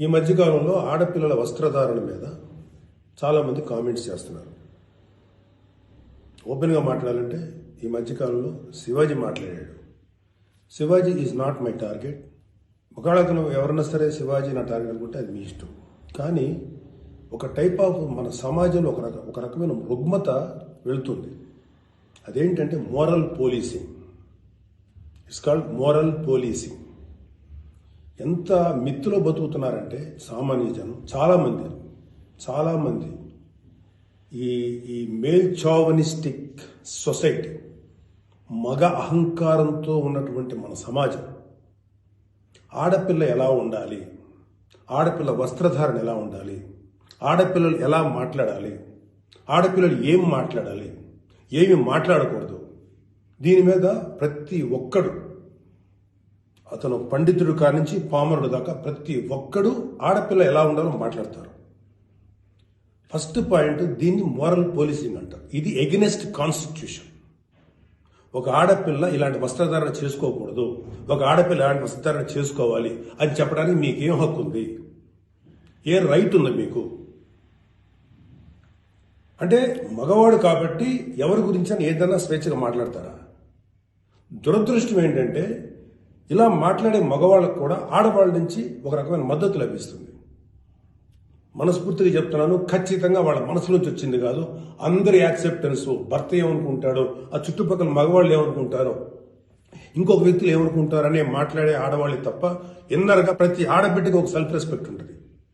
ఈ మధ్యకాలంలో ఆడపిల్లల వస్త్రధారణ మీద చాలామంది కామెంట్స్ చేస్తున్నారు. ఓపెన్గా మాట్లాడాలంటే ఈ మధ్యకాలంలో శివాజీ మాట్లాడాడు. Shivaji is not my target. ఒకవేళ అతను ఎవరన్నా సరే శివాజీ నా టార్గెట్ అనుకుంటే అది మీ ఇష్టం. కానీ ఒక టైప్ ఆఫ్ మన సమాజంలో ఒక రకమైన రుగ్మత వెళుతుంది. అదేంటంటే moral policing. It's called moral policing. ఎంత మిత్తులో బతుకుతున్నారంటే సామాన్య జనం చాలామంది ఈ మేల్ చావనిస్టిక్ సొసైటీ, మగ అహంకారంతో ఉన్నటువంటి మన సమాజం, ఆడపిల్ల ఎలా ఉండాలి, ఆడపిల్ల వస్త్రధారణ ఎలా ఉండాలి, ఆడపిల్లలు ఎలా మాట్లాడాలి, ఆడపిల్లలు ఏం మాట్లాడాలి, ఏమి మాట్లాడకూడదు, దీని మీద ప్రతి ఒక్కడు, అతను పండితుడు కానించి పామరుడు దాకా ప్రతి ఒక్కడు ఆడపిల్ల ఎలా ఉండాలో మాట్లాడతారు. ఫస్ట్ పాయింట్, దీన్ని మోరల్ పోలీసింగ్ అంటారు. ఇది ఎగెనెస్ట్ కాన్స్టిట్యూషన్. ఒక ఆడపిల్ల ఇలాంటి వస్త్రధారణ చేసుకోకూడదు, ఒక ఆడపిల్ల ఇలాంటి వస్త్రధారణ చేసుకోవాలి అని చెప్పడానికి మీకేం హక్కు ఉంది? ఏ రైట్ ఉంది మీకు? అంటే మగవాడు కాబట్టి ఎవరి గురించి అని ఏదైనా స్వేచ్ఛగా మాట్లాడతారా? దురదృష్టం ఏంటంటే ఇలా మాట్లాడే మగవాళ్ళకు కూడా ఆడవాళ్ళ నుంచి ఒక రకమైన మద్దతు లభిస్తుంది. మనస్ఫూర్తిగా చెప్తున్నాను, ఖచ్చితంగా వాళ్ళ మనసు నుంచి వచ్చింది కాదు. అందరి యాక్సెప్టెన్స్, భర్త ఏమనుకుంటాడో, ఆ చుట్టుపక్కల మగవాళ్ళు ఏమనుకుంటారో, ఇంకొక వ్యక్తులు ఏమనుకుంటారనే మాట్లాడే ఆడవాళ్ళే తప్ప ఇన్నర్గా ప్రతి ఆడబిడ్డకి ఒక సెల్ఫ్ రెస్పెక్ట్ ఉంటుంది.